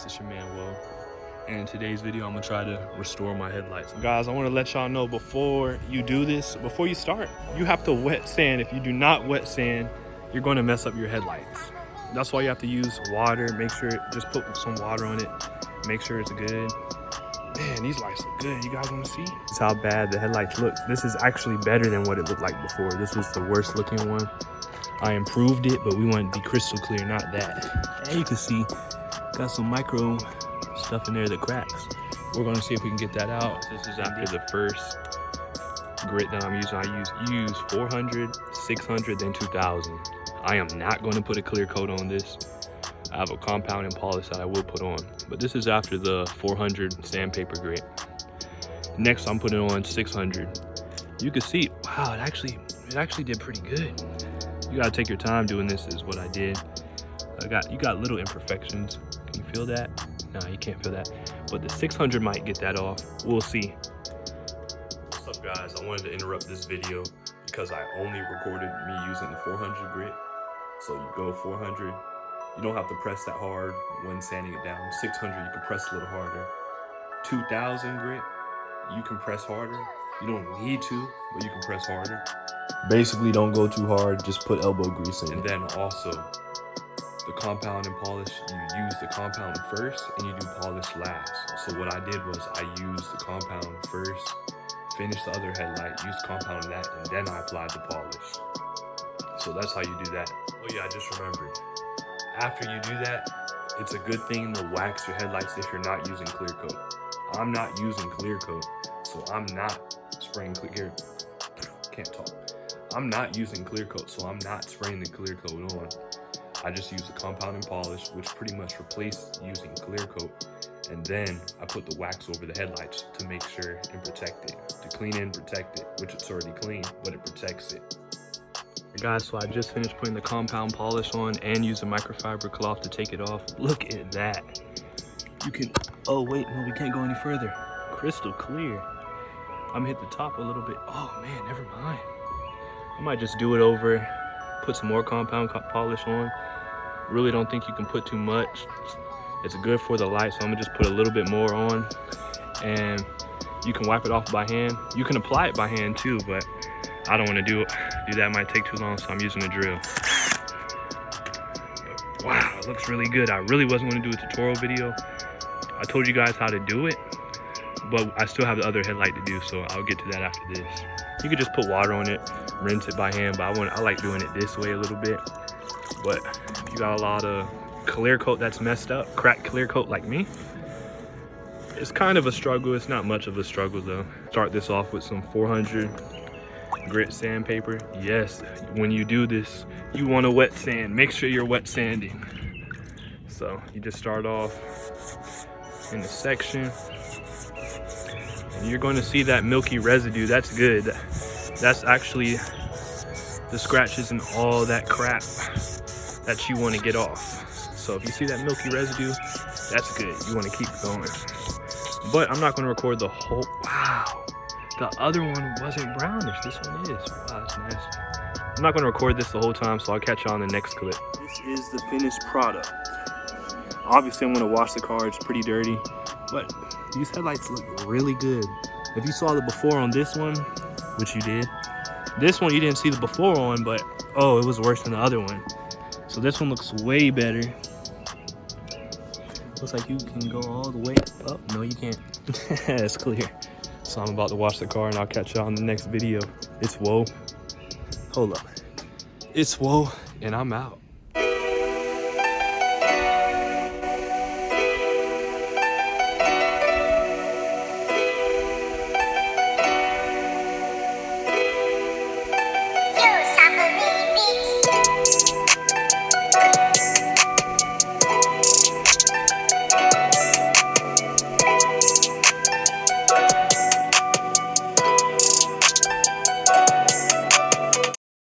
guys, it's your man Will, and in today's video I'm gonna try to restore my headlights. Guys, I want to let y'all know before you do this, before you start, you have to wet sand. If you do not wet sand, you're going to mess up your headlights. That's why you have to use water. Make sure, just put some water on it, make sure it's good. Man, these lights look good. You guys want to see? This is how bad the headlights look. This is actually better than what it looked like before. This was the worst looking one. I improved it, but we want it to be crystal clear, not that. And you can see, got some micro stuff in there that cracks. We're gonna see if we can get that out. This is after the first grit that I'm using. I use 400, 600, then 2000. I am not gonna put a clear coat on this. I have a compound and polish that I will put on, but this is after the 400 sandpaper grit. Next, I'm putting on 600. You can see, wow, it actually did pretty good. You gotta take your time doing this, is what I did. You got little imperfections. Can you feel that? No, you can't feel that. But the 600 might get that off. We'll see. What's up, guys? I wanted to interrupt this video because I only recorded me using the 400 grit. So you go 400. You don't have to press that hard when sanding it down. 600, you can press a little harder. 2000 grit, you can press harder. You don't need to, but you can press harder. Basically, don't go too hard, just put elbow grease in it. And then also, the compound and polish, you use the compound first and you do polish last. So what I did was I used the compound first, finished the other headlight, used compound in that, and then I applied the polish. So that's how you do that. Oh yeah, I just remembered. After you do that, it's a good thing to wax your headlights if you're not using clear coat. I'm not using clear coat, so I'm not spraying clear. Can't talk. I'm not using clear coat, so I'm not spraying the clear coat on. I just use the compound and polish, which pretty much replaced using clear coat. And then I put the wax over the headlights to make sure and protect it, to clean and protect it, which it's already clean, but it protects it. Guys, so I just finished putting the compound polish on and using microfiber cloth to take it off. Look at that. You can, oh wait, no, we can't go any further. Crystal clear. I'm gonna hit the top a little bit. Oh man, never mind. I might just do it over, put some more compound polish on. Really don't think you can put too much. It's good for the light, so I'm gonna just put a little bit more on. And you can wipe it off by hand. You can apply it by hand too, but I don't wanna do that, might take too long, so I'm using a drill. But wow, it looks really good. I really wasn't gonna do a tutorial video. I told you guys how to do it, but I still have the other headlight to do, so I'll get to that after this. You could just put water on it, rinse it by hand, but I like doing it this way a little bit. But if you got a lot of clear coat that's messed up, cracked clear coat like me, it's kind of a struggle. It's not much of a struggle though. Start this off with some 400 grit sandpaper. Yes, when you do this, you want to wet sand. Make sure you're wet sanding. So you just start off in the section. And you're going to see that milky residue. That's good. That's actually the scratches and all that crap that you want to get off. So if you see that milky residue, that's good. You want to keep going. But I'm not going to record the whole, wow. The other one wasn't brownish. This one is. Wow, that's nasty. I'm not going to record this the whole time, so I'll catch you on the next clip. This is the finished product. Obviously, I'm going to wash the car. It's pretty dirty, but these headlights look really good. If you saw the before on this one, which you did, this one you didn't see the before on, but oh, it was worse than the other one. So this one looks way better. Looks like you can go all the way up. No, you can't. It's clear. So I'm about to wash the car and I'll catch you on the next video. It's Woah. Hold up. It's Woah and I'm out.